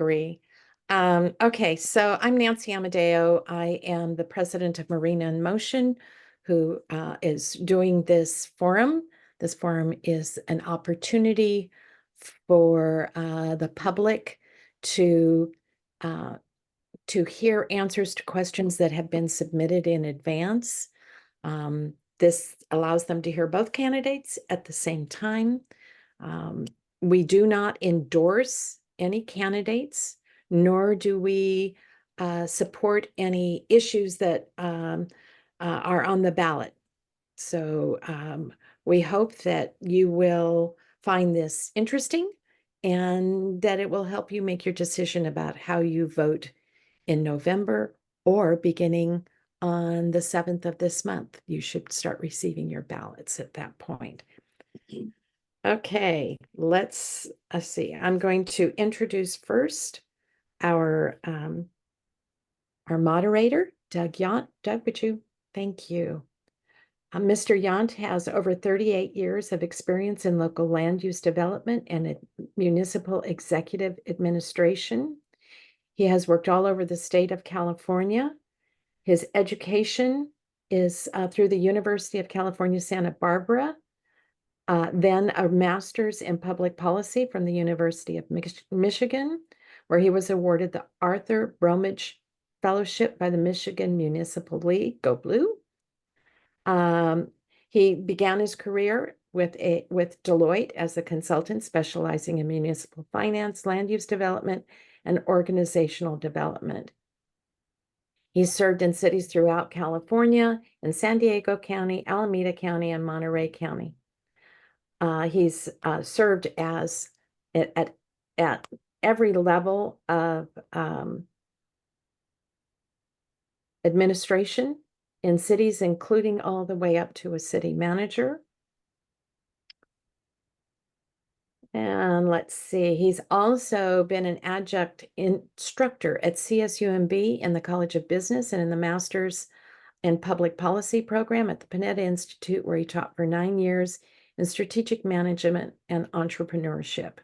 Agree. Okay, so I'm Nancy Amadeo. I am the president of Marina in Motion, who is doing this forum. This forum is an opportunity for the public to uh, hear answers to questions that have been submitted in advance. This allows them to hear both candidates at the same time. Um, we do not endorse any candidates, nor do we support any issues that are on the ballot. So we hope that you will find this interesting and that it will help you make your decision about how you vote in November or beginning on the 7th of this month. You should start receiving your ballots at that point. Okay, let's see. I'm going to introduce first our moderator, Doug Yount. Doug, would you? Thank you. Mr. Yount has over 38 years of experience in local land use development and municipal executive administration. He has worked all over the state of California. His education is through the University of California, Santa Barbara, then a master's in public policy from the University of Michigan, where he was awarded the Arthur Bromwich Fellowship by the Michigan Municipal League. Go Blue. He began his career with Deloitte as a consultant specializing in municipal finance, land use development, and organizational development. He served in cities throughout California, in San Diego County, Alameda County, and Monterey County. He's served as at every level of administration in cities, including all the way up to a city manager. And let's see, he's also been an adjunct instructor at CSUMB in the College of Business and in the Master's in Public Policy program at the Panetta Institute, where he taught for 9 years in strategic management and entrepreneurship.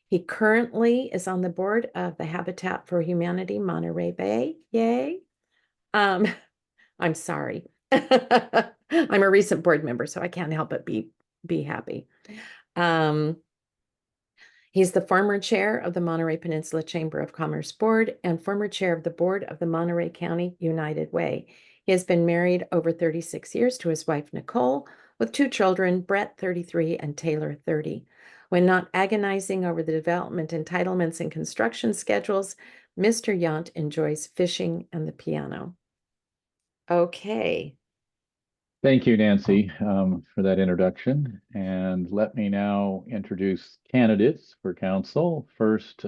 He currently is on the board of the Habitat for Humanity Monterey Bay. Yay. I'm sorry. I'm a recent board member, so I can't help but be happy. He's the former chair of the Monterey Peninsula Chamber of Commerce Board and former chair of the board of the Monterey County United Way. He has been married over 36 years to his wife, Nicole, with 2 children, Brett, 33, and Taylor, 30. When not agonizing over the development, entitlements, and construction schedules, Mr. Yount enjoys fishing and the piano. Okay. Thank you, Nancy, for that introduction. And let me now introduce candidates for council. First,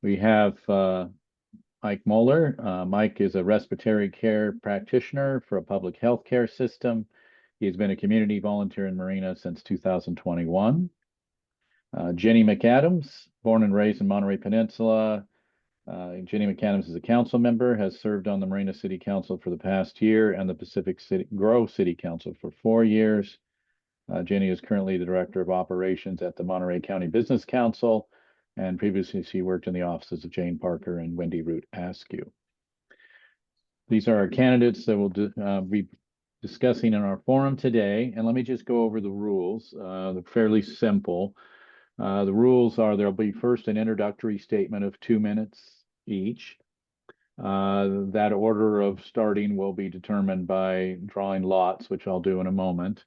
we have Mike Moeller. Mike is a respiratory care practitioner for a public health care system. He's been a community volunteer in Marina since 2021. Jenny McAdams, born and raised in Monterey Peninsula. Jenny McAdams is a council member, has served on the Marina City Council for the past year and the Pacific Grove City Council for 4 years. Jenny is currently the Director of Operations at the Monterey County Business Council, and previously she worked in the offices of Jane Parker and Wendy Root Askew. These are our candidates that we'll be discussing in our forum today, and let me just go over the rules. They're fairly simple. The rules are there'll be first an introductory statement of 2 minutes each. That order of starting will be determined by drawing lots, which I'll do in a moment.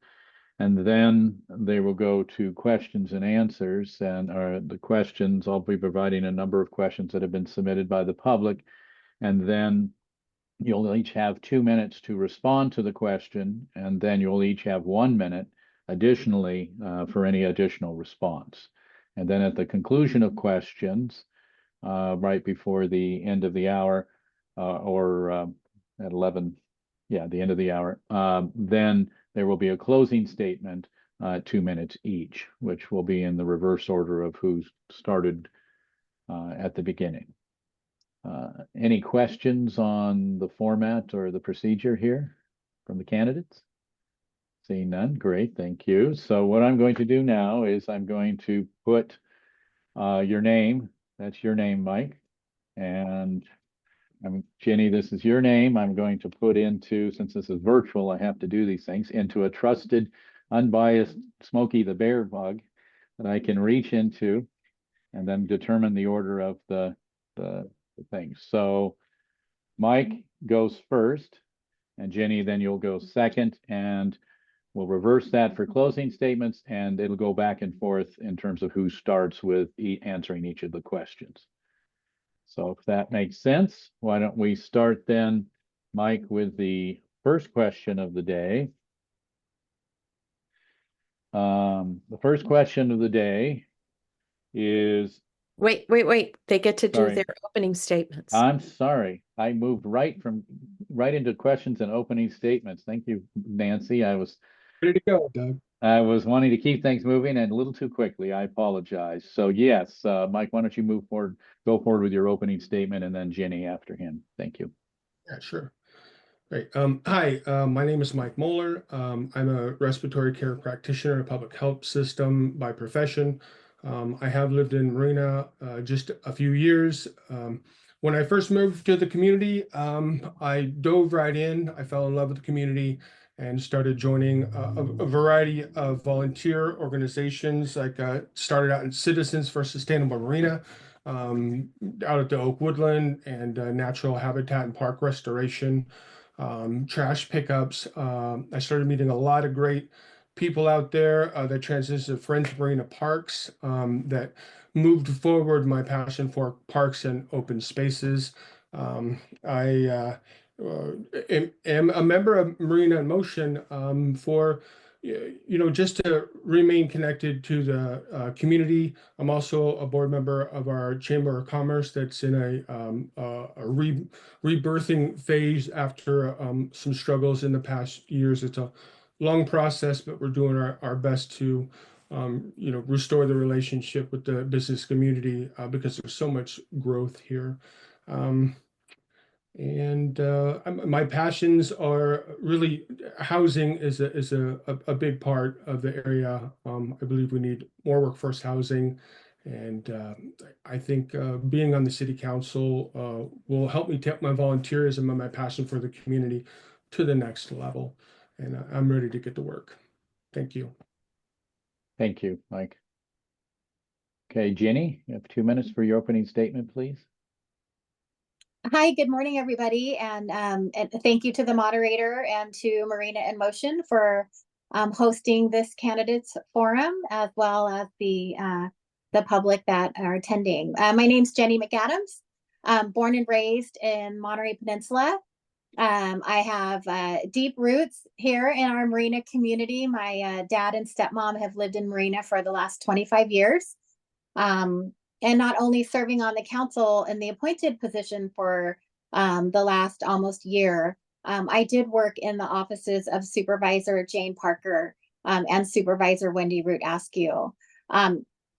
And then they will go to questions and answers. And the questions, I'll be providing a number of questions that have been submitted by the public. And then you'll each have 2 minutes to respond to the question. And then you'll each have 1 minute additionally for any additional response. And then at the conclusion of questions, right before the end of the hour, or at 11, yeah, the end of the hour, then there will be a closing statement, 2 minutes each, which will be in the reverse order of who started at the beginning. Any questions on the format or the procedure here from the candidates? Seeing none, great, thank you. So what I'm going to do now is I'm going to put your name That's your name, Mike. And Jenny, this is your name. I'm going to put into, since this is virtual, I have to do these things, into a trusted, unbiased Smokey the Bear mug that I can reach into and then determine the order of the things. So Mike goes first, and Jenny, then you'll go second, and we'll reverse that for closing statements, and it'll go back and forth in terms of who starts with answering each of the questions. So if that makes sense, why don't we start then, Mike, with the first question of the day. The first question of the day is, Wait. They get to do sorry, their opening statements. I'm sorry. I moved right into questions and opening statements. Thank you, Nancy. Ready to go, Doug. I was wanting to keep things moving and a little too quickly. I apologize. So yes, Mike, why don't you go forward with your opening statement, and then Jenny after him. Thank you. Yeah, sure. Great. Hi, my name is Mike Moeller. I'm a respiratory care practitioner in a public health system by profession. I have lived in Marina just a few years. When I first moved to the community, I dove right in. I fell in love with the community and started joining a variety of volunteer organizations. Like started out in Citizens for Sustainable Marina, out at the Oak Woodland, and Natural Habitat and Park Restoration, trash pickups. I started meeting a lot of great people out there that transitioned to Friends of Marina Parks, that moved forward my passion for parks and open spaces. I am a member of Marina in Motion, for just to remain connected to the community. I'm also a board member of our Chamber of Commerce that's in a rebirthing phase after some struggles in the past years. It's a long process, but we're doing our best to restore the relationship with the business community, because there's so much growth here. Um, and my passions are really housing is a big part of the area. I believe we need more workforce housing, and I think being on the city council will help me take my volunteerism and my passion for the community to the next level. And I'm ready to get to work. Thank you. Thank you, Mike. Okay, Jenny, you have 2 minutes for your opening statement, please. Hi, good morning, everybody, and thank you to the moderator and to Marina in Motion for hosting this candidates forum, as well as the public that are attending. My name's Jenny McAdams. Born and raised in Monterey Peninsula. I have deep roots here in our Marina community. My dad and stepmom have lived in Marina for the last 25 years. And not only serving on the council in the appointed position for the last almost year, I did work in the offices of Supervisor Jane Parker and Supervisor Wendy Root Askew.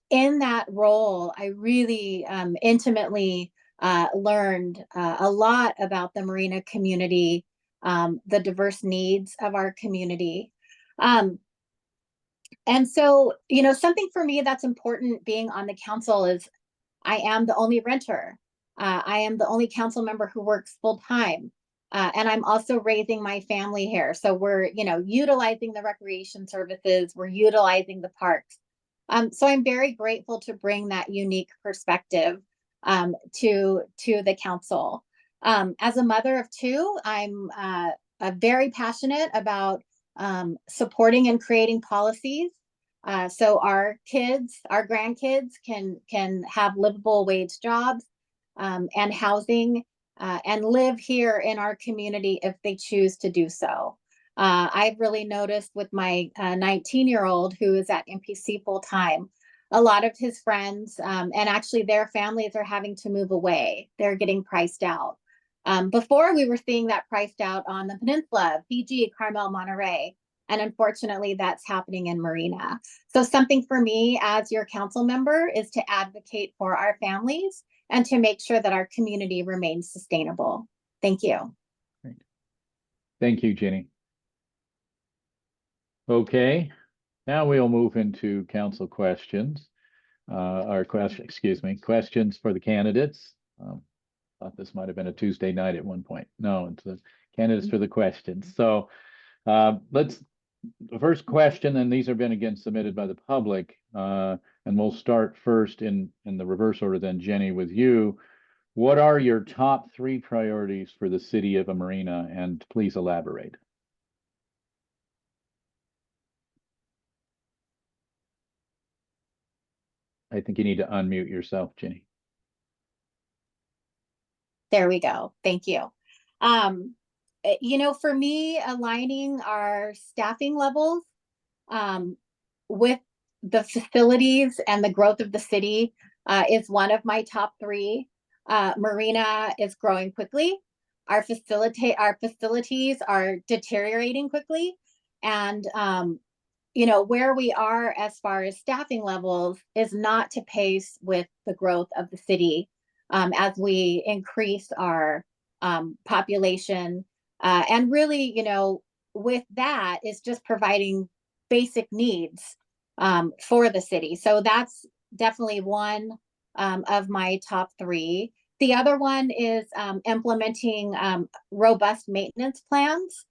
In that role, I really intimately learned a lot about the Marina community, the diverse needs of our community. And so, something for me that's important being on the council is I am the only renter. I am the only council member who works full time. And I'm also raising my family here. So we're, utilizing the recreation services, we're utilizing the parks. So I'm very grateful to bring that unique perspective to the council. As a mother of two, I'm very passionate about supporting and creating policies so our kids, our grandkids can have livable wage jobs and housing and live here in our community if they choose to do so. I've really noticed with my 19-year-old who is at MPC full time, a lot of his friends and actually their families are having to move away. They're getting priced out. Before we were seeing that priced out on the peninsula, Fiji, Carmel, Monterey. And unfortunately, that's happening in Marina. So something for me as your council member is to advocate for our families and to make sure that our community remains sustainable. Thank you. Great. Thank you, Jenny. Okay, now we'll move into council questions. Or questions for the candidates. Thought this might have been a Tuesday night at one point. No, it's the candidates for the questions. So the first question, and these have been again submitted by the public, and we'll start first in the reverse order then, Jenny, with you. What are your top 3 priorities for the city of Marina, and please elaborate. I think you need to unmute yourself, Jenny. There we go. Thank you. For me, aligning our staffing levels with the facilities and the growth of the city is one of my top 3. Marina is growing quickly. Our facilities are deteriorating quickly. And where we are as far as staffing levels is not to pace with the growth of the city as we increase our population. And really, with that is just providing basic needs for the city. So that's definitely one of my top 3. The other one is implementing robust maintenance plans.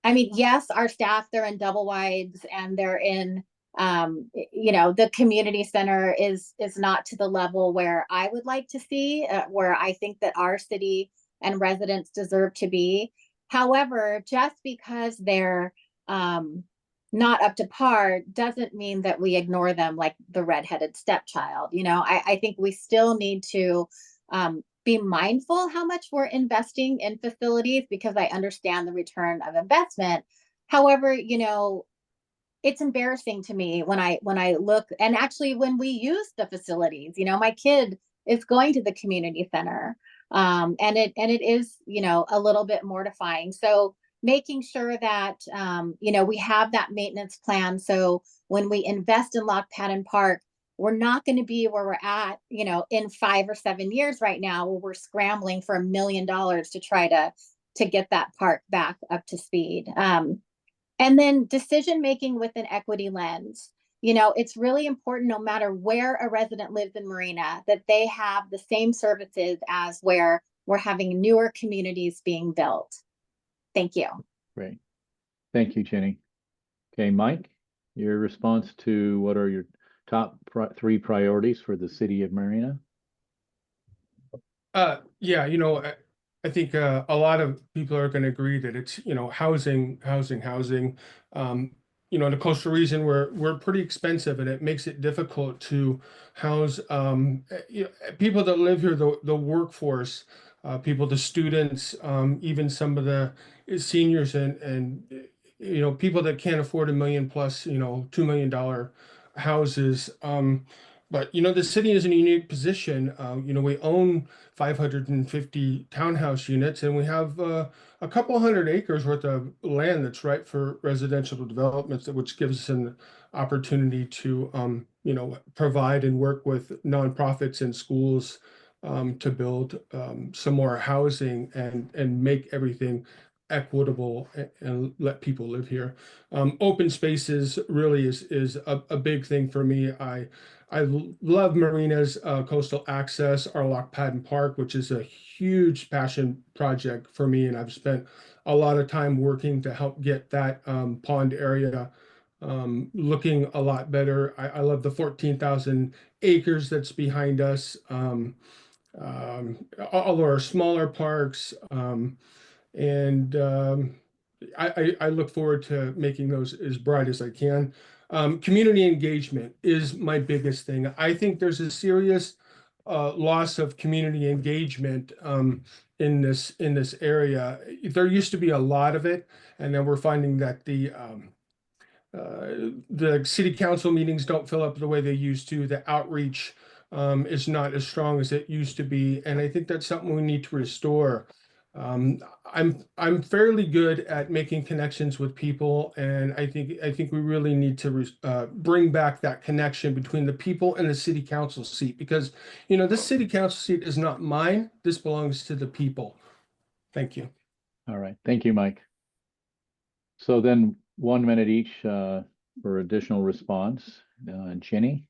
Yes, our staff, they're in double wides and they're in, the community center is not to the level where I would like to see, where I think that our city and residents deserve to be. However, just because they're not up to par doesn't mean that we ignore them like the redheaded stepchild. I think we still need to be mindful how much we're investing in facilities because I understand the return of investment. However, it's embarrassing to me when I look, and actually when we use the facilities, my kid is going to the community center, and it is, a little bit mortifying. So making sure that, we have that maintenance plan. So when we invest in Lock Patton Park, we're not going to be where we're at, in 5 or 7 years right now, where we're scrambling for $1 million to try to get that park back up to speed. And then decision making with an equity lens. It's really important, no matter where a resident lives in Marina, that they have the same services as where we're having newer communities being built. Thank you. Great. Thank you, Jenny. Okay, Mike, your response to what are your top 3 priorities for the city of Marina? Yeah, I think a lot of people are going to agree that it's, housing. In the coastal region, we're pretty expensive, and it makes it difficult to house people that live here, the workforce, people, the students, even some of the seniors and people that can't afford $1 million plus, $2 million houses. But the city is in a unique position. We own 550 townhouse units, and we have a couple hundred acres worth of land that's right for residential developments, which gives us an opportunity to provide and work with nonprofits and schools to build some more housing and make everything equitable and let people live here. Open spaces really is a big thing for me. I love Marina's coastal access, our Lock Patton Park, which is a huge passion project for me, and I've spent a lot of time working to help get that pond area looking a lot better. I love the 14,000 acres that's behind us, all of our smaller parks, and I look forward to making those as bright as I can. Community engagement is my biggest thing. I think there's a serious loss of community engagement in this area. There used to be a lot of it, and then we're finding that the city council meetings don't fill up the way they used to. The outreach is not as strong as it used to be, and I think that's something we need to restore. I'm fairly good at making connections with people, and I think we really need to bring back that connection between the people and the city council seat, because this city council seat is not mine. This belongs to the people. Thank you. All right, thank you, Mike. So then 1 minute each for additional response, Jenny?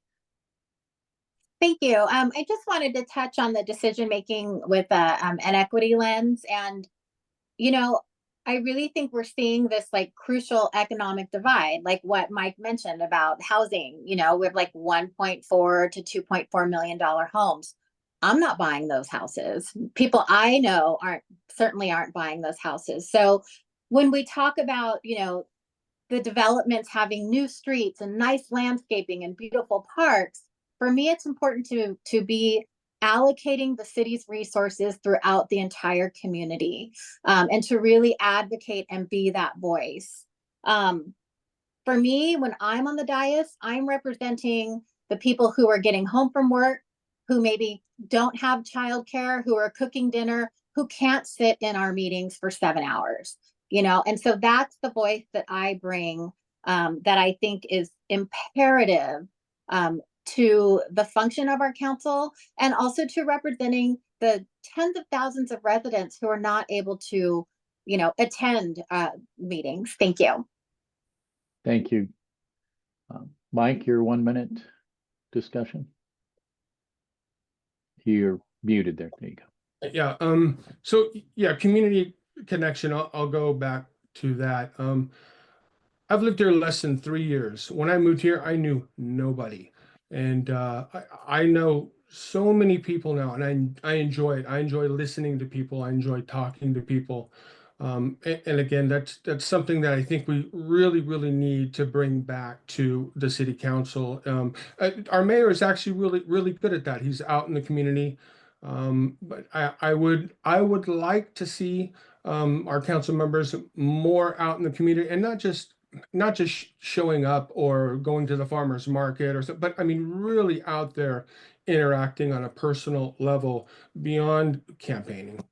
Thank you. I just wanted to touch on the decision making with an equity lens. And, you know, I really think we're seeing this like crucial economic divide, like what Mike mentioned about housing, with like 1.4 to $2.4 million homes. I'm not buying those houses. People I know certainly aren't buying those houses. So when we talk about, the developments having new streets and nice landscaping and beautiful parks, for me it's important to be allocating the city's resources throughout the entire community, and to really advocate and be that voice. For me, when I'm on the dais, I'm representing the people who are getting home from work, who maybe don't have childcare, who are cooking dinner, who can't sit in our meetings for 7 hours, and so that's the voice that I bring, that I think is imperative, to the function of our council, and also to representing the tens of thousands of residents who are not able to, attend meetings. Thank you. Thank you. Mike, your 1 minute discussion. You're muted there. There you go. Yeah. So yeah, community connection. I'll go back to that. I've lived here less than 3 years. When I moved here, I knew nobody, and I know so many people now, and I enjoy it. I enjoy listening to people. I enjoy talking to people. And again, that's something that I think we really, really need to bring back to the city council. Our mayor is actually really, really good at that. He's out in the community. But I would like to see our council members more out in the community, and not just showing up or going to the farmer's market or so, but I mean really out there interacting on a personal level beyond campaigning.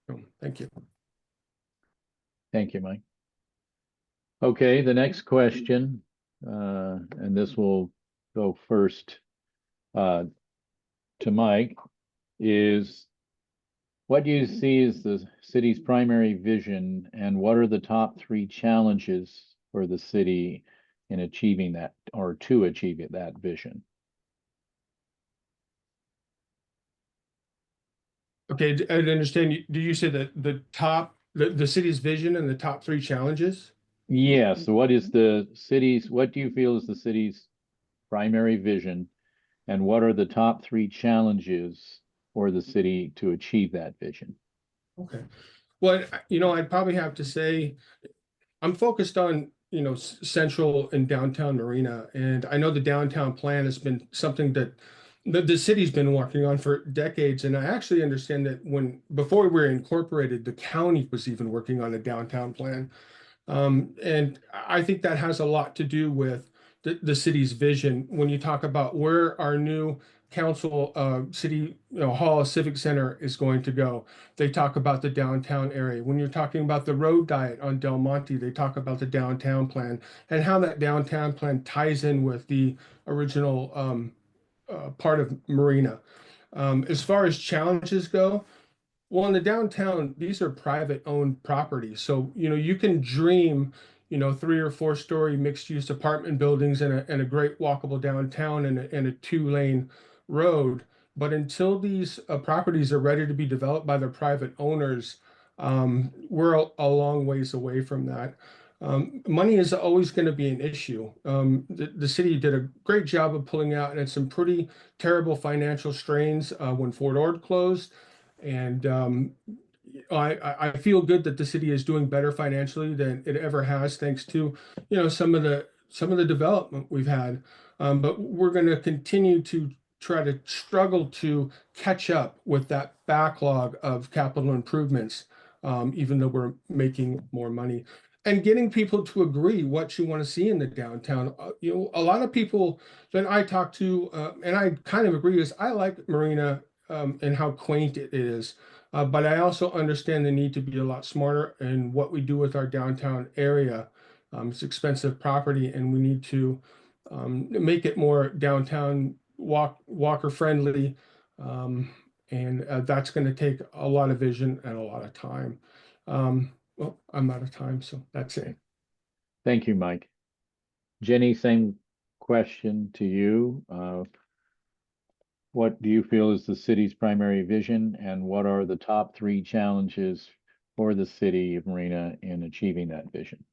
So, thank you. Thank you, Mike. Okay, the next question, and this will go first to Mike, is what do you see as the city's primary vision, and what are the top 3 challenges for the city in achieving that, or to achieve that vision? Okay, I understand. Do you say that the city's vision and the top 3 challenges? Yes. So what do you feel is the city's primary vision, and what are the top 3 challenges for the city to achieve that vision? Okay. Well, I'd probably have to say I'm focused on, central and downtown Marina. And I know the downtown plan has been something that the city's been working on for decades. And I actually understand that before we were incorporated, the county was even working on a downtown plan. And I think that has a lot to do with the city's vision. When you talk about where our new council, city, hall, civic center is going to go, they talk about the downtown area. When you're talking about the road diet on Del Monte, they talk about the downtown plan and how that downtown plan ties in with the original part of Marina. As far as challenges go, well, in the downtown, these are private owned properties. So, you can dream, 3 or 4 story mixed use apartment buildings and a great walkable downtown and a 2 lane road. But until these properties are ready to be developed by their private owners, we're a long ways away from that. Money is always going to be an issue. The city did a great job of pulling out, and it's some pretty terrible financial strains when Fort Ord closed. And I feel good that the city is doing better financially than it ever has, thanks to some of the development we've had. But we're going to continue to try to struggle to catch up with that backlog of capital improvements, even though we're making more money. And getting people to agree what you want to see in the downtown. A lot of people that I talk to, and I kind of agree, is I like Marina, and how quaint it is. But I also understand the need to be a lot smarter in what we do with our downtown area. It's expensive property, and we need to make it more downtown walker friendly. And that's going to take a lot of vision and a lot of time. Well, I'm out of time, so that's it. Thank you, Mike. Jenny, same question to you. What do you feel is the city's primary vision, and what are the top 3 challenges for the city of Marina in achieving that vision?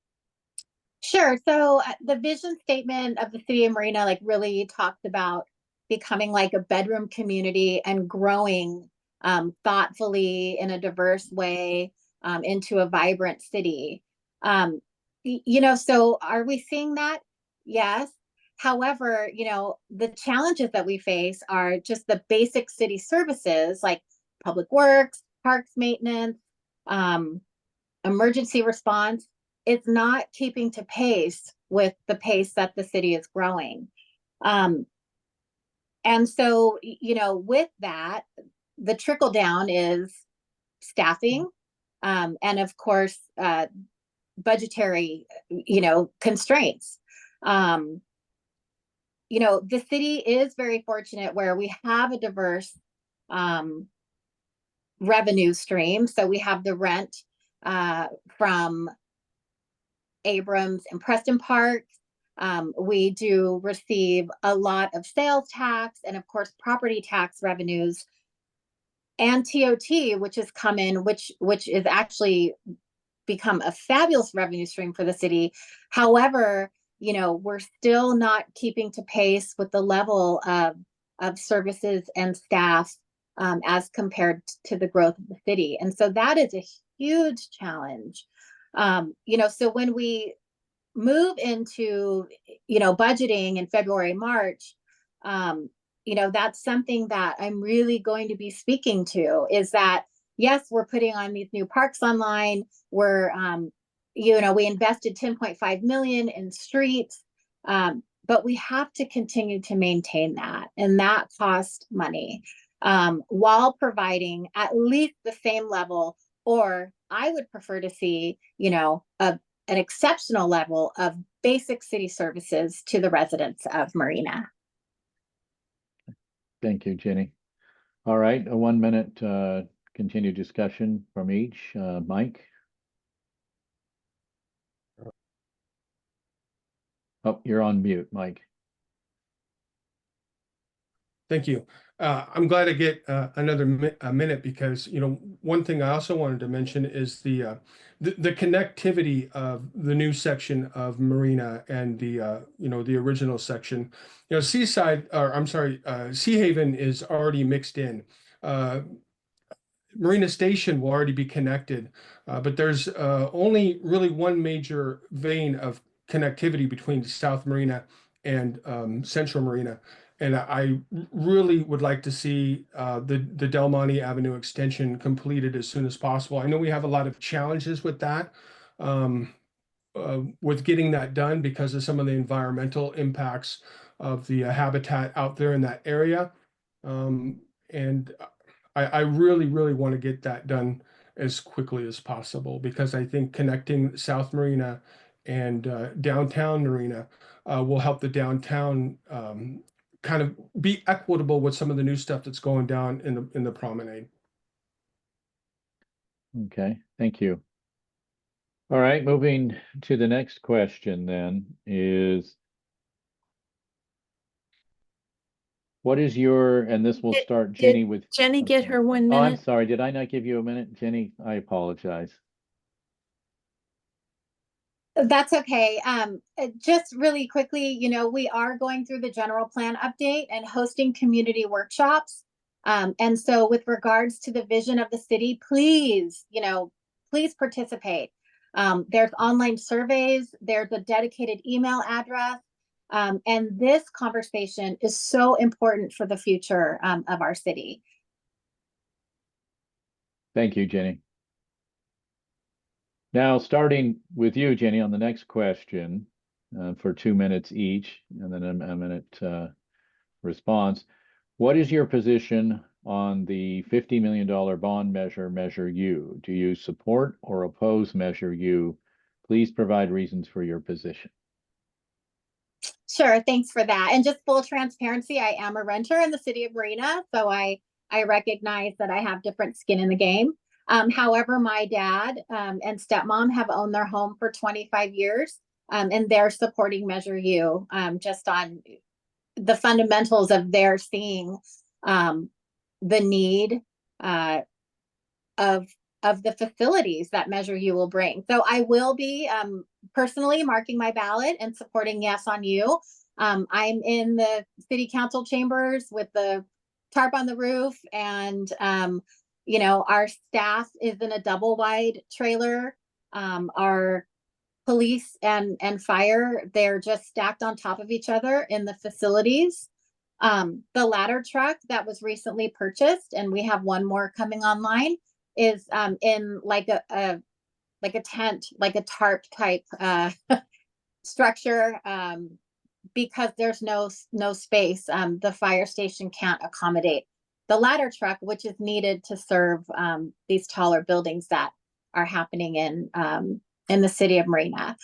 Sure. So the vision statement of the city of Marina really talked about becoming like a bedroom community and growing thoughtfully in a diverse way into a vibrant city. So are we seeing that? Yes. However, the challenges that we face are just the basic city services like public works, parks maintenance, emergency response. It's not keeping to pace with the pace that the city is growing. And so, with that, the trickle down is staffing, and of course, budgetary, constraints. The city is very fortunate where we have a diverse revenue stream. So we have the rent from Abrams and Preston Park. We do receive a lot of sales tax and, of course, property tax revenues, and TOT, which has come in, which is actually become a fabulous revenue stream for the city. However, we're still not keeping to pace with the level of services and staff as compared to the growth of the city. And so that is a huge challenge. So when we move into, budgeting in February, March, that's something that I'm really going to be speaking to is that, yes, we're putting on these new parks online. We're, we invested 10.5 million in streets, but we have to continue to maintain that. And that costs money while providing at least the same level, or I would prefer to see, an exceptional level of basic city services to the residents of Marina. Thank you, Jenny. All right, a 1-minute continued discussion from each. Mike? Oh, you're on mute, Mike. Thank you. I'm glad I get another minute because, one thing I also wanted to mention is the connectivity of the new section of Marina and the original section. Seaside, or I'm sorry, Sea Haven is already mixed in. Marina Station will already be connected, but there's only really one major vein of connectivity between South Marina and Central Marina. And I really would like to see the Del Monte Avenue extension completed as soon as possible. I know we have a lot of challenges with that, with getting that done because of some of the environmental impacts of the habitat out there in that area. And I really, really want to get that done as quickly as possible because I think connecting South Marina and downtown Marina will help the downtown kind of be equitable with some of the new stuff that's going down in the promenade. Okay, thank you. All right, moving to the next question then is, what is your, and this will start Jenny with. Jenny get her 1 Oh, minute? I'm sorry. Did I not give you a minute, Jenny? I apologize. That's okay. Just really quickly, we are going through the general plan update and hosting community workshops. And so with regards to the vision of the city, please participate. There's online surveys, there's a dedicated email address. And this conversation is so important for the future of our city. Thank you, Jenny. Now, starting with you, Jenny, on the next question for 2 minutes each, and then a minute response. What is your position on the $50 million bond measure, Measure U? Do you support or oppose Measure U? Please provide reasons for your position. Sure, thanks for that. And just full transparency, I am a renter in the city of Marina, so I recognize that I have different skin in the game. However, my dad and stepmom have owned their home for 25 years. and they're supporting Measure U, just on the fundamentals of their seeing the need of the facilities that Measure U will bring. So I will be personally marking my ballot and supporting Yes on You. I'm in the city council chambers with the tarp on the roof, and our staff is in a double wide trailer. Our police and fire, they're just stacked on top of each other in the facilities. The ladder truck that was recently purchased, and we have one more coming online, is in like a tent, like a tarp type structure, because there's no space. The fire station can't accommodate the ladder truck, which is needed to serve these taller buildings that are happening in the city of Marina.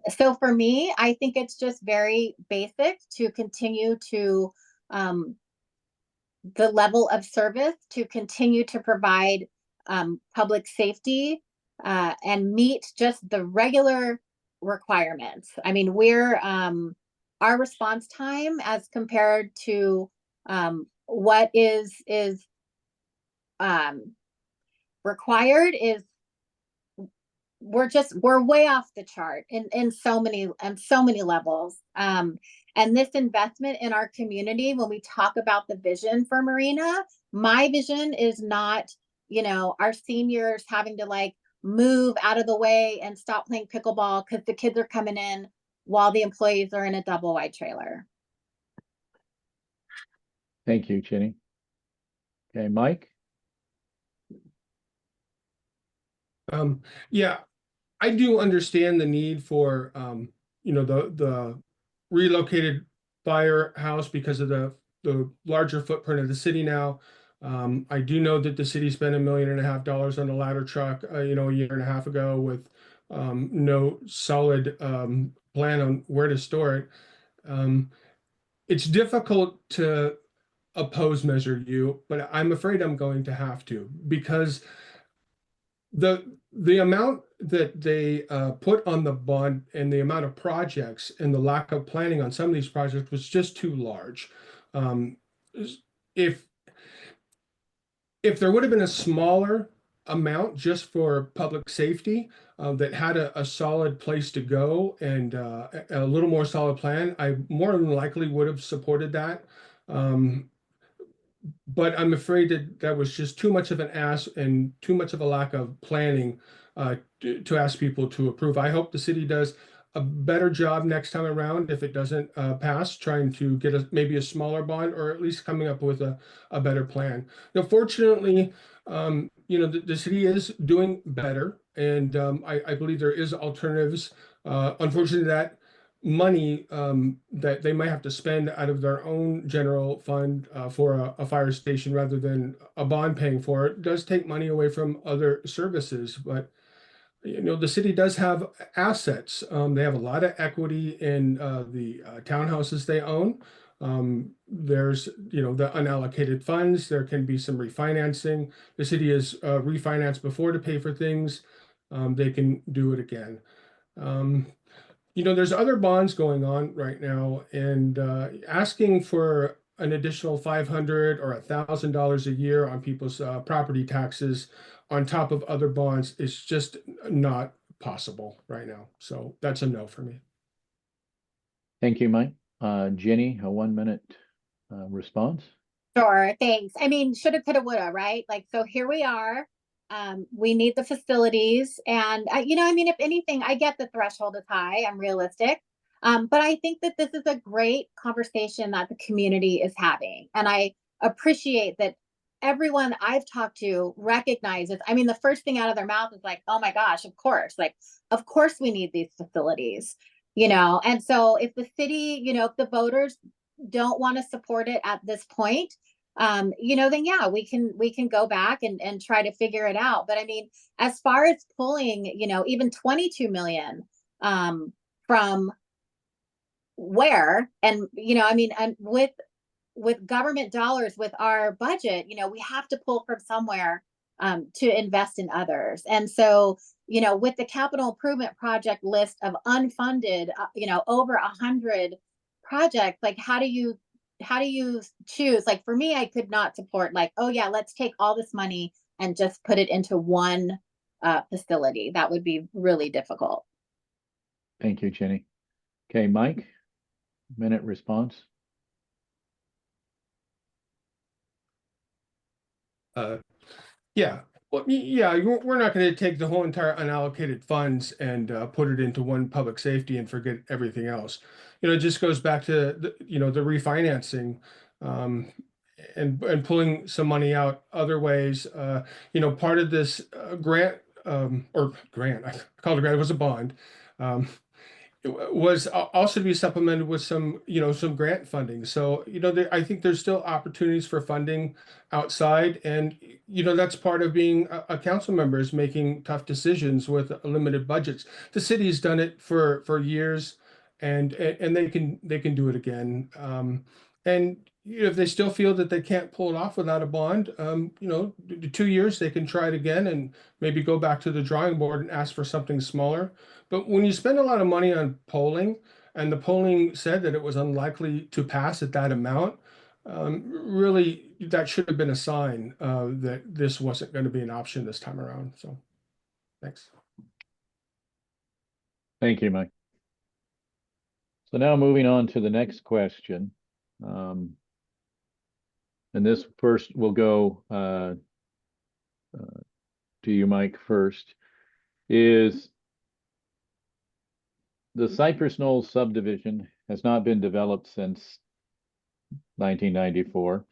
So for me, I think it's just very basic to continue to the level of service, to continue to provide public safety and meet just the regular requirements. I mean, our response time as compared to what is required is, we're way off the chart in so many levels. And this investment in our community, when we talk about the vision for Marina, my vision is not, our seniors having to like move out of the way and stop playing pickleball because the kids are coming in while the employees are in a double wide trailer. Thank you, Jenny. Okay, Mike? Yeah, I do understand the need for, the relocated firehouse because of the larger footprint of the city now. I do know that the city spent $1.5 million on the ladder truck, a year and a half ago with no solid plan on where to store it. It's difficult to oppose Measure U, but I'm afraid I'm going to have to, because the amount that they put on the bond and the amount of projects and the lack of planning on some of these projects was just too large. If there would have been a smaller amount just for public safety that had a solid place to go and a little more solid plan, I more than likely would have supported that. But I'm afraid that was just too much of an ask and too much of a lack of planning to ask people to approve. I hope the city does a better job next time around, if it doesn't pass, trying to get maybe a smaller bond, or at least coming up with a better plan. Now, fortunately, the city is doing better, and I believe there is alternatives. Unfortunately, that money that they might have to spend out of their own general fund for a fire station rather than a bond paying for it does take money away from other services. But the city does have assets. They have a lot of equity in the townhouses they own. There's the unallocated funds. There can be some refinancing. The city has refinanced before to pay for things. They can do it again. There's other bonds going on right now, and asking for an additional $500 or $1,000 a year on people's property taxes on top of other bonds is just not possible right now. So that's a no for me. Thank you, Mike. Jenny, a 1-minute response. Sure, thanks. I mean, shoulda, coulda, woulda, right? Like, so here we are. We need the facilities, and if anything, I get the threshold is high. I'm realistic, but I think that this is a great conversation that the community is having, and I appreciate that everyone I've talked to recognizes. I mean, the first thing out of their mouth is like, "Oh my gosh, of course! Like, of course we need these facilities." And so if the city, if the voters don't want to support it at this point, then yeah, we can go back and try to figure it out. But I mean, as far as pulling, even 22 million from where, and and with government dollars, with our budget, we have to pull from somewhere to invest in others. And so with the capital improvement project list of unfunded, over 100 projects, like how do you choose? Like for me, I could not support like, oh yeah, let's take all this money and just put it into one facility. That would be really difficult. Thank you, Jenny. Okay, Mike, minute response. Yeah, well, yeah, we're not going to take the whole entire unallocated funds and put it into one public safety and forget everything else. It just goes back to the refinancing, um, and pulling some money out other ways. Part of this grant, or grant, I called it a grant, it was a bond. Um, was also to be supplemented with some grant funding. So, I think there's still opportunities for funding outside. And, that's part of being a council member, is making tough decisions with limited budgets. The city's done it for years, and they can do it again. And if they still feel that they can't pull it off without a bond, 2 years, they can try it again and maybe go back to the drawing board and ask for something smaller. But when you spend a lot of money on polling, and the polling said that it was unlikely to pass at that amount, really, that should have been a sign that this wasn't going to be an option this time around. So, thanks. Thank you, Mike. So now moving on to the next question. And this first will go to you, Mike, first. Is the Cypress Knolls subdivision has not been developed since 1994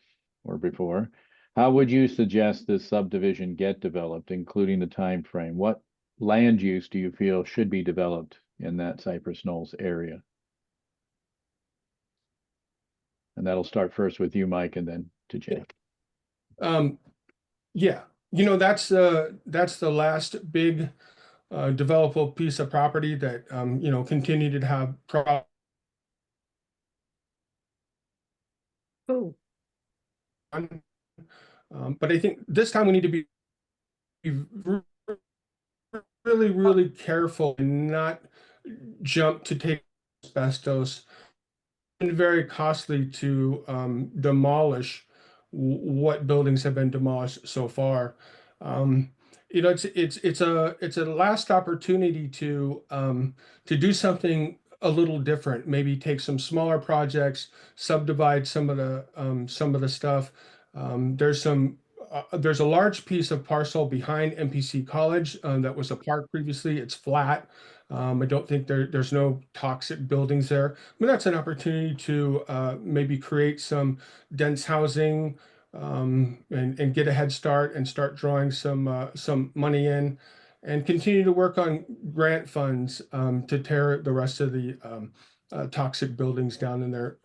or before. How would you suggest this subdivision get developed, including the time frame? What land use do you feel should be developed in that Cypress Knolls area? And that'll start first with you, Mike, and then to Jenny. Yeah, that's the last big developable piece of property that continued to have problems. Oh, But I think this time we need to be really, really careful and not jump to take asbestos. And very costly to demolish what buildings have been demolished so far. It's a last opportunity to do something a little different. Maybe take some smaller projects, subdivide some of the stuff. There's a large piece of parcel behind MPC College that was a park previously. It's flat. I don't think there's no toxic buildings there. I mean, that's an opportunity to maybe create some dense housing, and get a head start and start drawing some money in, and continue to work on grant funds to tear the rest of the toxic buildings down in there.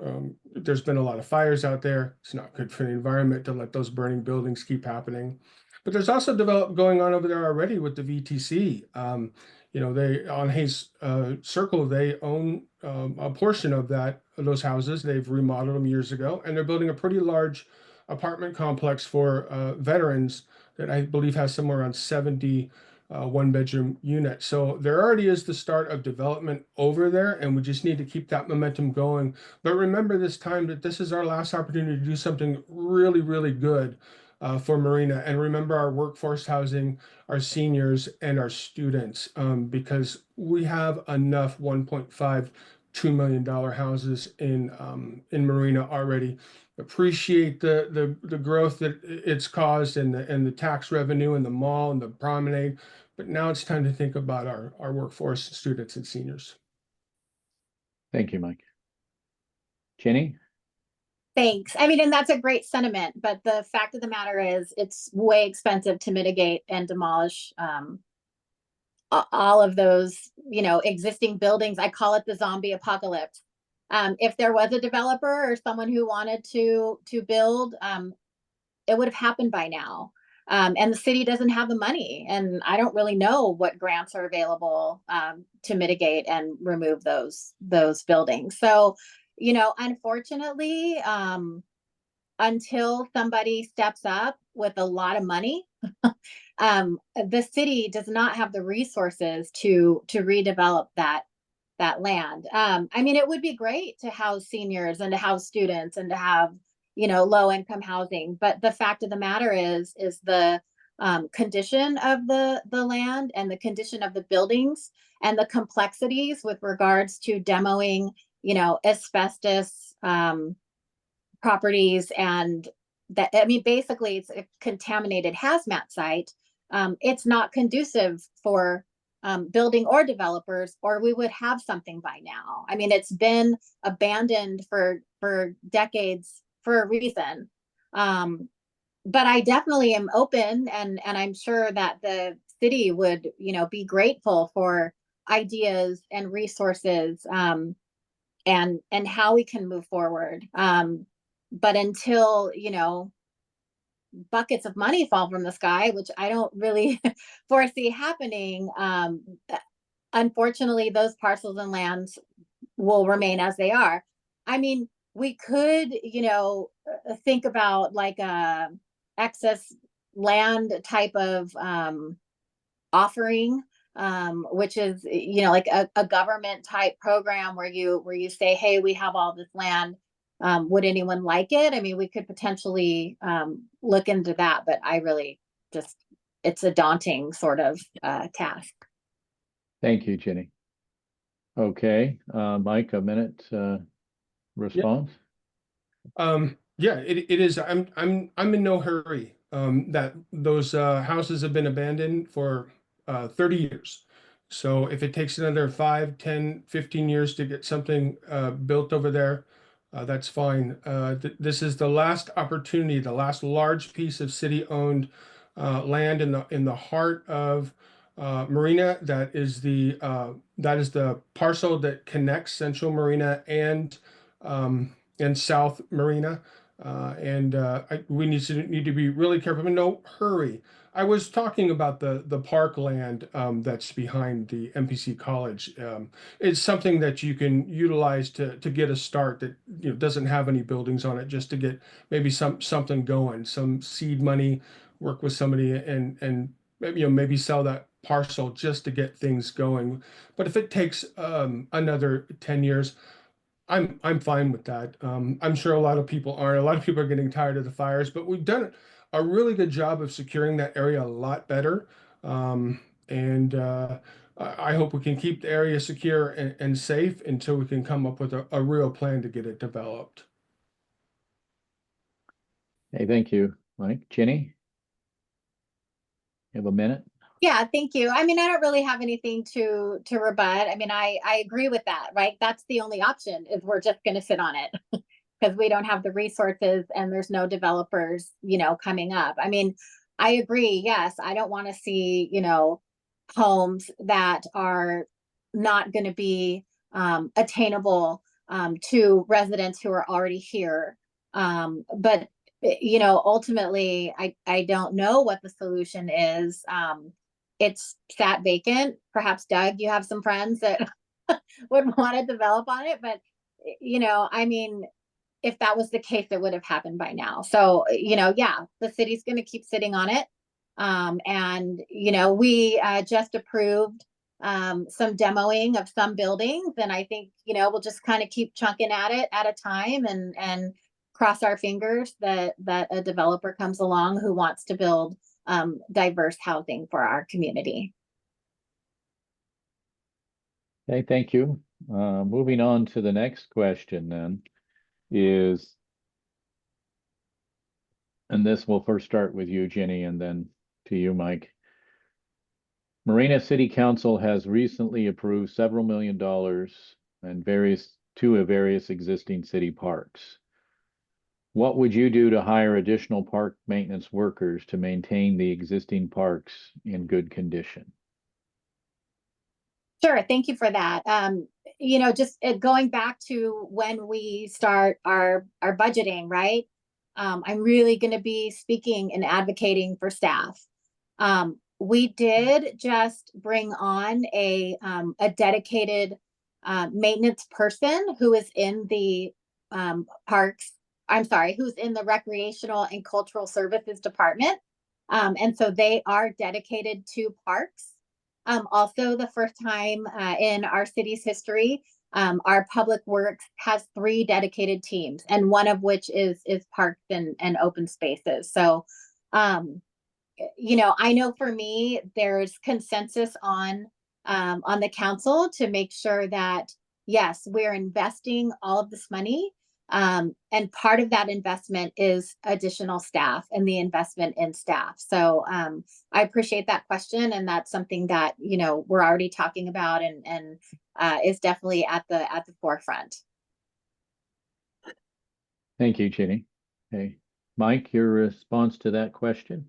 There's been a lot of fires out there. It's not good for the environment to let those burning buildings keep happening. But there's also development going on over there already with the VTC. They on Hayes Circle, they own a portion of those houses. They've remodeled them years ago, and they're building a pretty large apartment complex for veterans that I believe has somewhere around 70 one-bedroom units. So there already is the start of development over there, and we just need to keep that momentum going. But remember this time that this is our last opportunity to do something really, really good for Marina. And remember our workforce housing, our seniors, and our students, because we have enough $1.52 million houses in Marina already. Appreciate the growth that it's caused, and the tax revenue and the mall and the promenade. But now it's time to think about our workforce, students, and seniors. Thank you, Mike. Jenny? Thanks. I mean, and that's a great sentiment, but the fact of the matter is it's way expensive to mitigate and demolish all of those, existing buildings. I call it the zombie apocalypse. If there was a developer or someone who wanted to build, it would have happened by now. And the city doesn't have the money, and I don't really know what grants are available to mitigate and remove those buildings. So, unfortunately, until somebody steps up with a lot of money The city does not have the resources to redevelop that land. I mean, it would be great to house seniors and to house students and to have, low income housing. But the fact of the matter is the condition of the land and the condition of the buildings and the complexities with regards to demoing, asbestos properties, and that, I mean, basically it's a contaminated hazmat site. It's not conducive for building or developers, or we would have something by now. I mean, it's been abandoned for decades for a reason. But I definitely am open, and I'm sure that the city would, be grateful for ideas and resources, and how we can move forward. But until, buckets of money fall from the sky, which I don't really foresee happening, unfortunately, those parcels and lands will remain as they are. I mean, we could, think about like a excess land type of offering, which is, like a government type program where you say, hey, we have all this land. Would anyone like it? I mean, we could potentially look into that, but I really just, it's a daunting sort of task. Thank you, Jenny. Okay, Mike, a minute response. Yeah, it is. I'm in no hurry. That those houses have been abandoned for 30 years. So if it takes another 5, 10, 15 years to get something built over there, that's fine. This is the last opportunity, the last large piece of city-owned land in the heart of Marina. That is the parcel that connects Central Marina and South Marina. We need to be really careful. No hurry. I was talking about the parkland that's behind the MPC College. It's something that you can utilize to get a start that doesn't have any buildings on it, just to get maybe something going, some seed money, work with somebody and maybe sell that parcel just to get things going. But if it takes another 10 years, I'm fine with that. I'm sure a lot of people aren't. A lot of people are getting tired of the fires, but we've done a really good job of securing that area a lot better. And I hope we can keep the area secure and safe until we can come up with a real plan to get it developed. Hey, thank you, Mike. Jenny, you have a minute? Yeah, thank you. I mean, I don't really have anything to rebut. I mean, I agree with that, right? That's the only option, is we're just going to sit on it because we don't have the resources and there's no developers, coming up. I mean, I agree. Yes, I don't want to see, homes that are not going to be attainable to residents who are already here. But ultimately, I don't know what the solution is. It's sat vacant. Perhaps, Doug, you have some friends that would want to develop on it, but I mean, if that was the case, it would have happened by now. So, yeah, the city's going to keep sitting on it. And we just approved some demoing of some buildings, and I think we'll just kind of keep chunking at it at a time, and cross our fingers that a developer comes along who wants to build diverse housing for our community. Okay, thank you. Moving on to the next question then is, and this will first start with you, Jenny, and then to you, Mike. Marina City Council has recently approved several $1 million and various existing city parks. What would you do to hire additional park maintenance workers to maintain the existing parks in good condition? Sure, thank you for that. Just going back to when we start our budgeting, right? I'm really going to be speaking and advocating for staff. We did just bring on a dedicated maintenance person who is in the parks. I'm sorry, who's in the recreational and cultural services department. And so they are dedicated to parks. Also, the first time in our city's history, our public works has 3 dedicated teams, and one of which is parks and open spaces. So, I know for me, there's consensus on the council to make sure that yes, we're investing all of this money. And part of that investment is additional staff and the investment in staff. So I appreciate that question, and that's something that we're already talking about and is definitely at the forefront. Thank you, Jenny. Okay, Mike, your response to that question?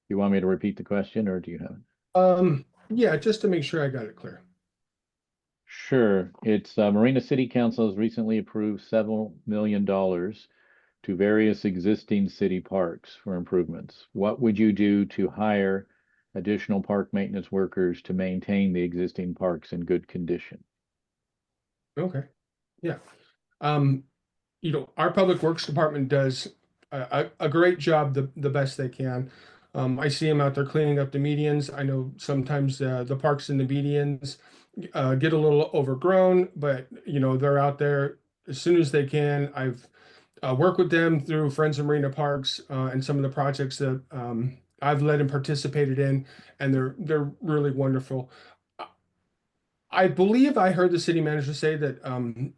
You want me to repeat the question, or do you have it? Yeah, just to make sure I got it clear. Sure. It's Marina City Council has recently approved several million dollars to various existing city parks for improvements. What would you do to hire additional park maintenance workers to maintain the existing parks in good condition? Okay. Yeah. Um, our public works department does a great job, the best they can. I see them out there cleaning up the medians. I know sometimes the parks and the medians get a little overgrown, but they're out there as soon as they can. I've worked with them through Friends of Marina Parks and some of the projects that I've led and participated in, and they're really wonderful. I believe I heard the city manager say that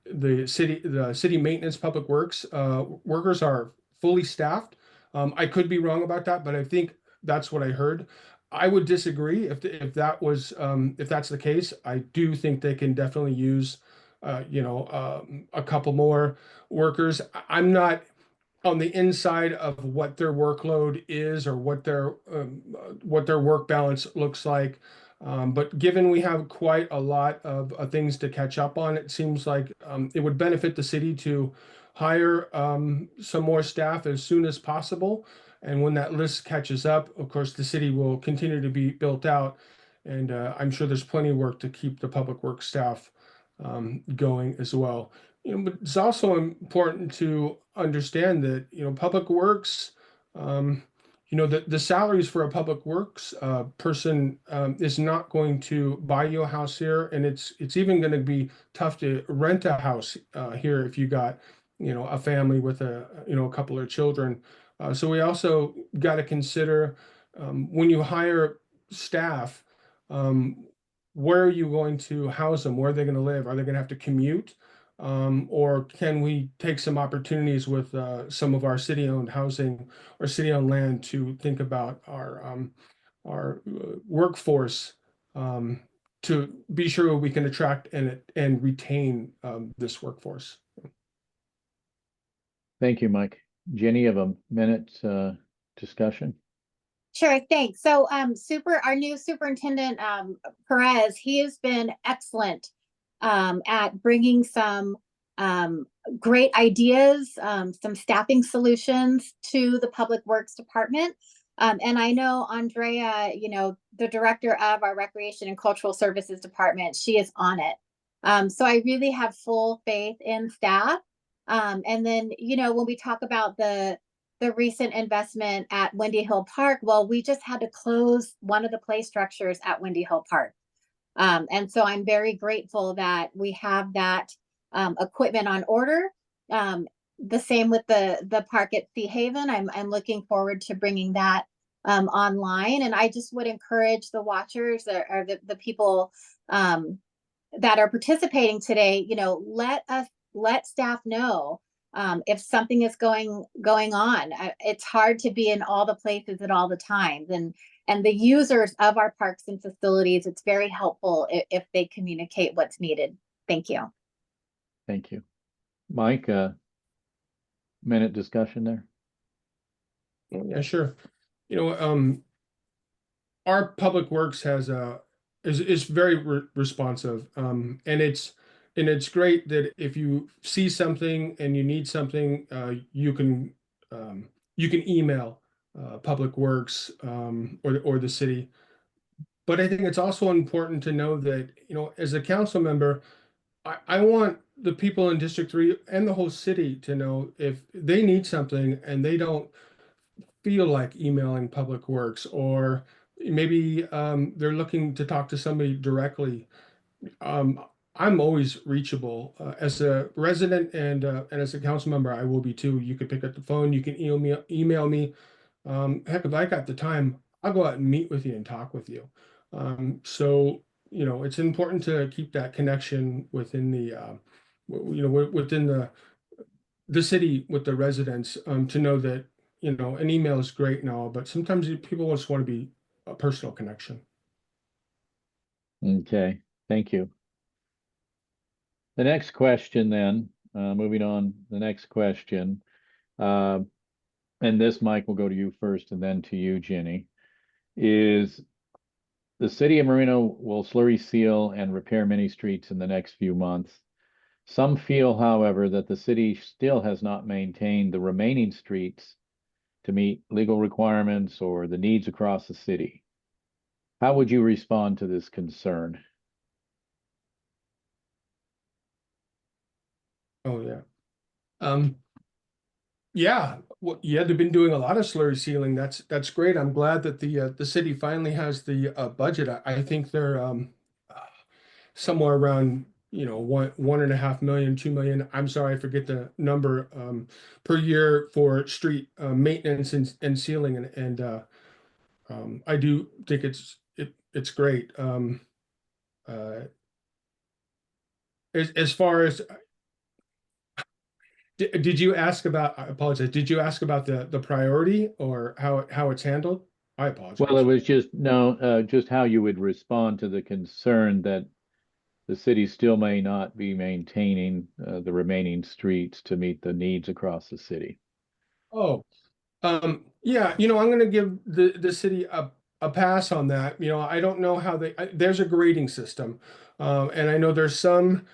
the city maintenance public works workers are fully staffed. I could be wrong about that, but I think that's what I heard. I would disagree if that was if that's the case. I do think they can definitely use a couple more workers. I'm not on the inside of what their workload is or what their work balance looks like. But given we have quite a lot of things to catch up on, it seems like it would benefit the city to hire some more staff as soon as possible. And when that list catches up, of course, the city will continue to be built out. And I'm sure there's plenty of work to keep the public works staff going as well. But it's also important to understand that, public works, the salaries for a public works person is not going to buy you a house here, and it's even going to be tough to rent a house here if you got, a family with a couple of children. So we also got to consider when you hire staff, um, where are you going to house them? Where are they going to live? Are they going to have to commute? Or can we take some opportunities with some of our city-owned housing or city-owned land to think about our workforce to be sure we can attract and retain this workforce? Thank you, Mike. Jenny, you have a minute discussion? Sure, thanks. So our new superintendent, Perez, he has been excellent at bringing some great ideas, some staffing solutions to the Public Works Department. And I know Andrea, the director of our Recreation and Cultural Services Department, she is on it. So I really have full faith in staff. And then, when we talk about the recent investment at Windy Hill Park, well, we just had to close one of the play structures at Windy Hill Park. And so I'm very grateful that we have that equipment on order. The same with the park at Sea Haven. I'm looking forward to bringing that online. And I just would encourage the watchers or the people that are participating today, let staff know if something is going on. It's hard to be in all the places at all the times, and the users of our parks and facilities, it's very helpful if they communicate what's needed. Thank you. Thank you. Mike, minute discussion there? Yeah, sure. Our public works is very responsive, and it's great that if you see something and you need something, you can email Public Works or the city. But I think it's also important to know that, as a council member, I want the people in District 3 and the whole city to know if they need something and they don't feel like emailing Public Works, or maybe they're looking to talk to somebody directly, I'm always reachable as a resident and as a council member. I will be too. You could pick up the phone. You can email me. Heck, if I got the time, I'll go out and meet with you and talk with you. So it's important to keep that connection within the within the city with the residents, to know that an email is great and all, but sometimes people just want to be a personal connection. Okay, thank you. The next question then, moving on, the next question, and this, Mike, will go to you first and then to you, Jenny, is the city of Marina will slurry seal and repair many streets in the next few months. Some feel, however, that the city still has not maintained the remaining streets to meet legal requirements or the needs across the city. How would you respond to this concern? Oh yeah. Yeah, well, yeah, they've been doing a lot of slurry sealing. That's great. I'm glad that the city finally has the budget. I think they're uh, somewhere around 1.5 million, 2 million. I'm sorry, I forget the number per year for street maintenance and sealing, and I do think it's great. Uh, as far as did you ask about, I apologize, did you ask about the priority or how it's handled? I Well, it apologize. was just just how you would respond to the concern that the city still may not be maintaining the remaining streets to meet the needs across the city. Oh, yeah, I'm going to give the city a pass on that. I don't know how there's a grading system. And I know there's some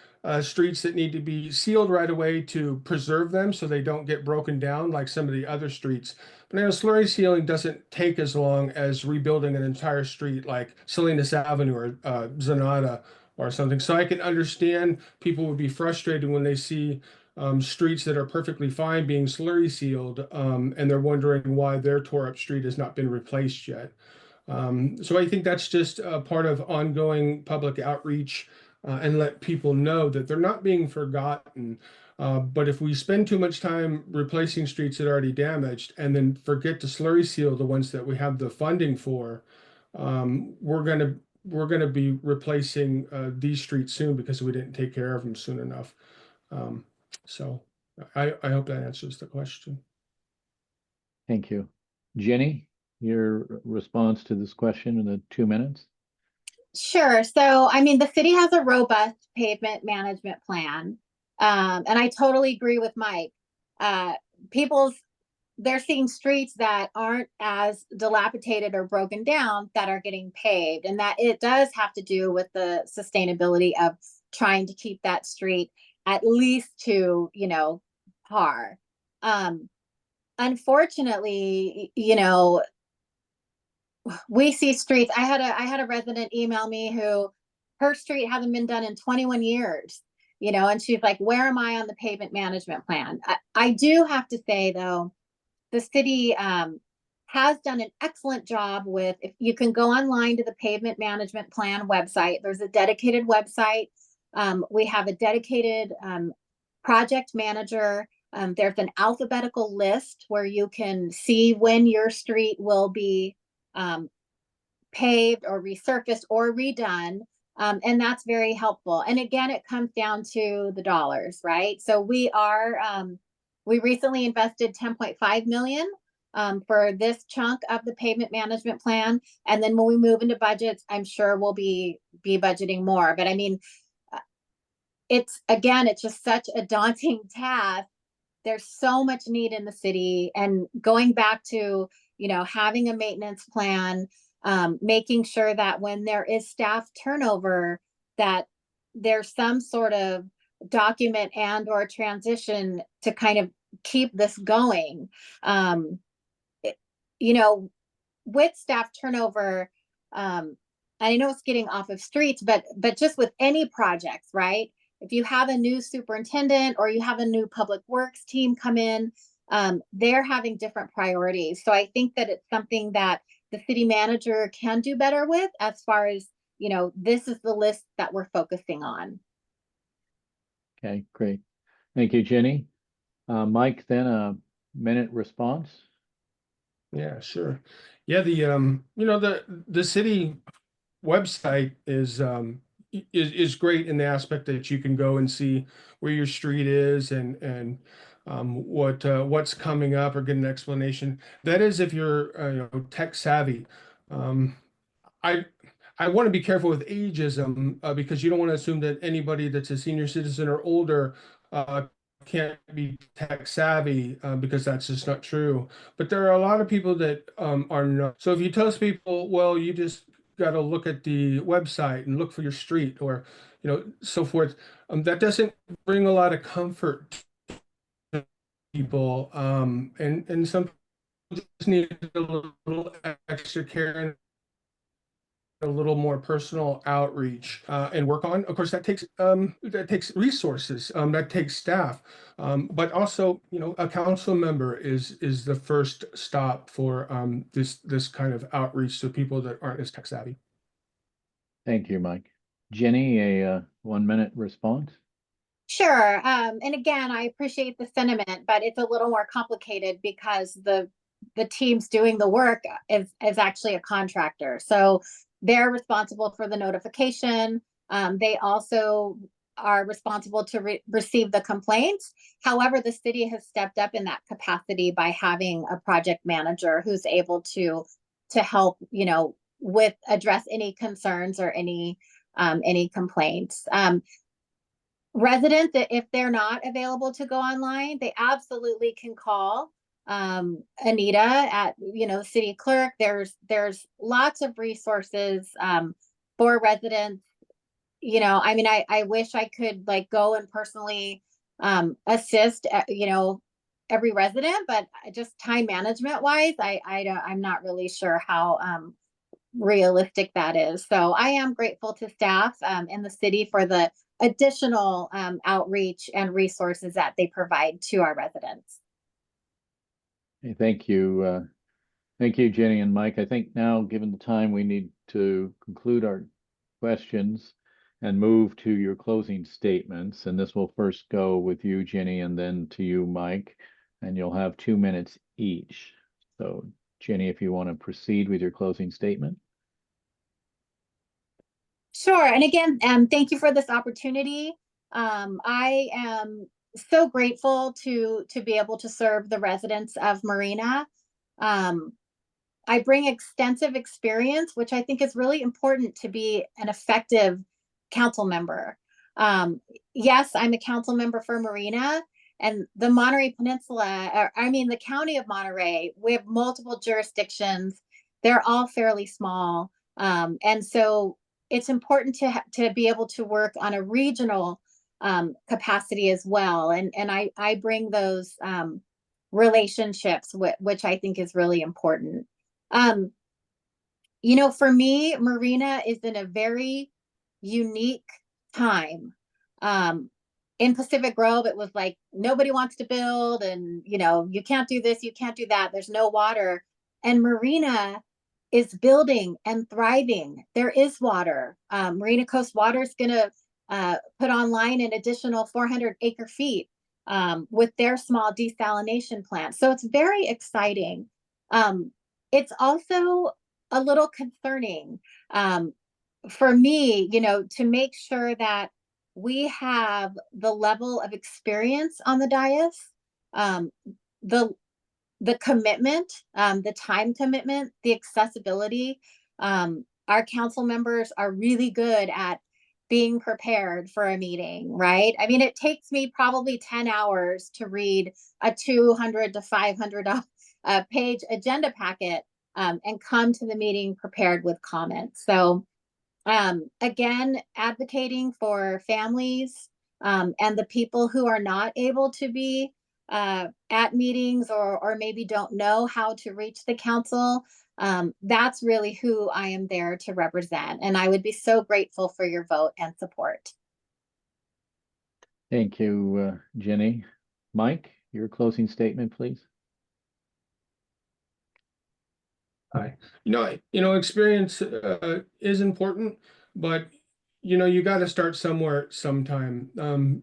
streets that need to be sealed right away to preserve them so they don't get broken down like some of the other streets. But I know slurry sealing doesn't take as long as rebuilding an entire street like Salinas Avenue or Zanata or something. So I can understand people would be frustrated when they see streets that are perfectly fine being slurry sealed, and they're wondering why their tore up street has not been replaced yet. So I think that's just a part of ongoing public outreach, and let people know that they're not being forgotten. But if we spend too much time replacing streets that are already damaged and then forget to slurry seal the ones that we have the funding for, we're gonna be replacing these streets soon because we didn't take care of them soon enough. Um, so I hope that answers the question. Thank you. Jenny, your response to this question in the 2 minutes? Sure. So, I mean, the city has a robust pavement management plan. And I totally agree with Mike. Uh, they're seeing streets that aren't as dilapidated or broken down that are getting paved. And that it does have to do with the sustainability of trying to keep that street at least to, par. Unfortunately, we see streets. I had a resident email me who her street hasn't been done in 21 years, and she's like, where am I on the pavement management plan? I do have to say though, the city has done an excellent job with, if you can go online to the pavement management plan website, there's a dedicated website. We have a dedicated project manager. There's an alphabetical list where you can see when your street will be paved or resurfaced or redone. And that's very helpful. And again, it comes down to the dollars, right? So we recently invested 10.5 million for this chunk of the pavement management plan. And then when we move into budgets, I'm sure we'll be budgeting more. But I mean, it's just such a daunting task. There's so much need in the city, and going back to, having a maintenance plan, making sure that when there is staff turnover, that there's some sort of document and or transition to kind of keep this going. It, with staff turnover, I know it's getting off of streets, but just with any projects, right? If you have a new superintendent or you have a new public works team come in, they're having different priorities. So I think that it's something that the city manager can do better with, as far as, this is the list that we're focusing on. Okay, great. Thank you, Jenny. Mike, then a minute response. Yeah, sure. Yeah, the city website is great in the aspect that you can go and see where your street is and what's coming up, or get an explanation. That is if you're tech savvy. Um, I I want to be careful with ageism, because you don't want to assume that anybody that's a senior citizen or older uh, can't be tech savvy, because that's just not true. But there are a lot of people that are not. So if you tell people, well, you just got to look at the website and look for your street, or so forth, that doesn't bring a lot of comfort to people, and some people just need a little extra care, a little more personal outreach, and work on. Of course, that takes resources, that takes staff, but also, a council member is the first stop for this kind of outreach to people that aren't as tech savvy. Thank you, Mike. Jenny, a 1 minute response. Sure. And again, I appreciate the sentiment, but it's a little more complicated because the teams doing the work is actually a contractor. So they're responsible for the notification. They also are responsible to receive the complaints. However, the city has stepped up in that capacity by having a project manager who's able to help, with address any concerns or any complaints. Residents, if they're not available to go online, they absolutely can call Anita at, city clerk. There's lots of resources for residents. I wish I could go and personally assist, every resident, but just time management wise, I'm not really sure how realistic that is. So I am grateful to staff in the city for the additional outreach and resources that they provide to our residents. Hey, thank you. Thank you, Jenny and Mike. I think now, given the time, we need to conclude our questions and move to your closing statements. And this will first go with you, Jenny, and then to you, Mike, and you'll have 2 minutes each. So, Jenny, if you want to proceed with your closing statement. Sure. And again, thank you for this opportunity. I am so grateful to be able to serve the residents of Marina. I bring extensive experience, which I think is really important to be an effective council member. Yes, I'm a council member for Marina and the Monterey Peninsula, the county of Monterey. We have multiple jurisdictions. They're all fairly small. And so it's important to be able to work on a regional capacity as well. And I bring those relationships, which I think is really important. For me, Marina is in a very unique time. In Pacific Grove, it was like nobody wants to build, and you can't do this, you can't do that. There's no water, and Marina is building and thriving. There is water. Marina Coast Water is going to put online an additional 400 acre feet with their small desalination plant. So it's very exciting. It's also a little concerning for me, to make sure that we have the level of experience on the dais, the commitment, the time commitment, the accessibility. Our council members are really good at being prepared for a meeting, right? It takes me probably 10 hours to read a 200 to 500 page agenda packet and come to the meeting prepared with comments. So again, advocating for families and the people who are not able to be at meetings or maybe don't know how to reach the council. That's really who I am there to represent. And I would be so grateful for your vote and support. Thank you, Jenny. Mike, your closing statement, please. Hi. Experience is important, but you got to start somewhere sometime.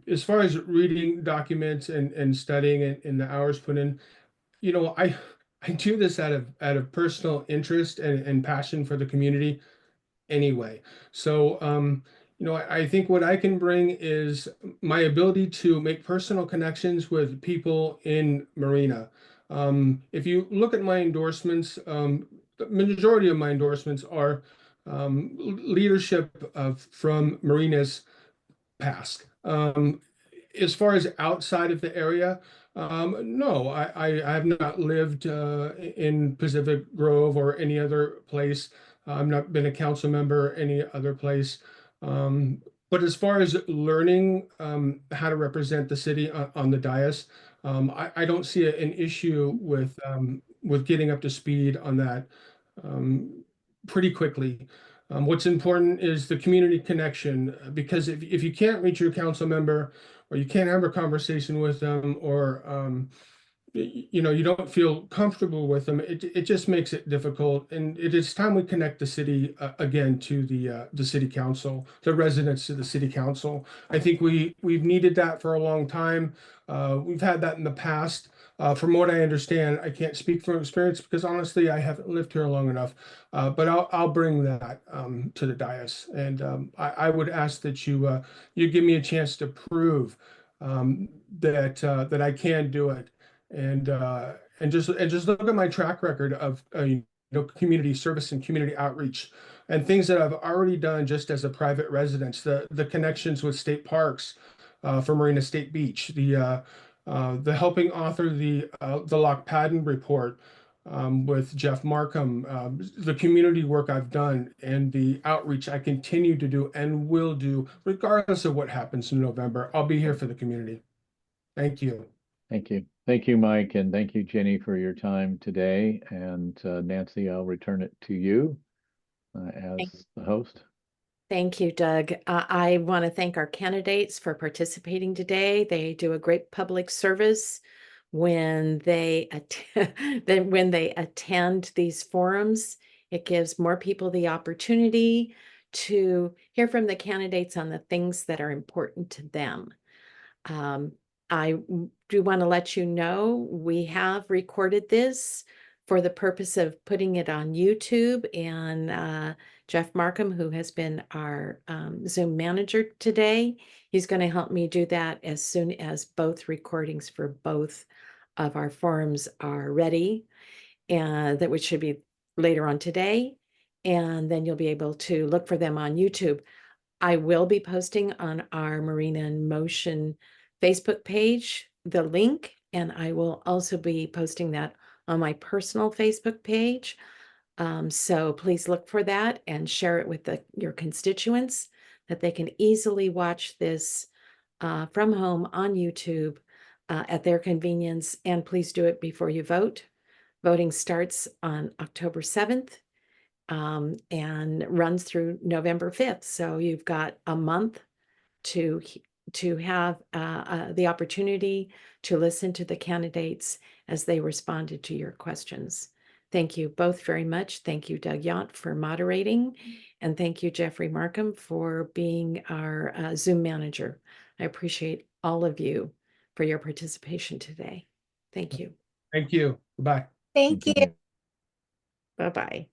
As far as reading documents and studying it and the hours put in, I do this out of personal interest and passion for the community anyway. So, I think what I can bring is my ability to make personal connections with people in Marina. If you look at my endorsements, the majority of my endorsements are leadership from Marina's past. As far as outside of the area, no, I have not lived in Pacific Grove or any other place. I've not been a council member any other place. Um, but as far as learning how to represent the city on the dais, I don't see an issue with getting up to speed on that um, pretty quickly. What's important is the community connection, because if you can't reach your council member or you can't have a conversation with them, or you don't feel comfortable with them, it just makes it difficult. And it is time we connect the city again to the city council, the residents to the city council. I think we've needed that for a long time. We've had that in the past. From what I understand, I can't speak from experience because honestly, I haven't lived here long enough. But I'll bring that to the dais, and I would ask that you give me a chance to prove that I can do it, and just look at my track record of community service and community outreach and things that I've already done just as a private residence. The connections with state parks for Marina State Beach, the helping author the Lock Padden report with Jeff Markham, the community work I've done, and the outreach I continue to do and will do, regardless of what happens in November. I'll be here for the community. Thank you. Thank you. Thank you, Mike, and thank you, Jenny, for your time today. And Nancy, I'll return it to you as the host. Thank you, Doug. I want to thank our candidates for participating today. They do a great public service when they attend these forums. It gives more people the opportunity to hear from the candidates on the things that are important to them. I do want to let you know we have recorded this for the purpose of putting it on YouTube, and Jeff Markham, who has been our Zoom manager today, he's going to help me do that as soon as both recordings for both of our forums are ready, and that which should be later on today. And then you'll be able to look for them on YouTube. I will be posting on our Marina in Motion Facebook page the link, and I will also be posting that on my personal Facebook page. So please look for that and share it with your constituents, that they can easily watch this from home on YouTube at their convenience. And please do it before you vote. Voting starts on October 7th. And runs through November 5th. So you've got a month to have the opportunity to listen to the candidates as they responded to your questions. Thank you both very much. Thank you, Doug Yant, for moderating. And thank you, Jeffrey Markham, for being our Zoom manager. I appreciate all of you for your participation today. Thank you. Thank you. Goodbye. Thank you. Bye-bye.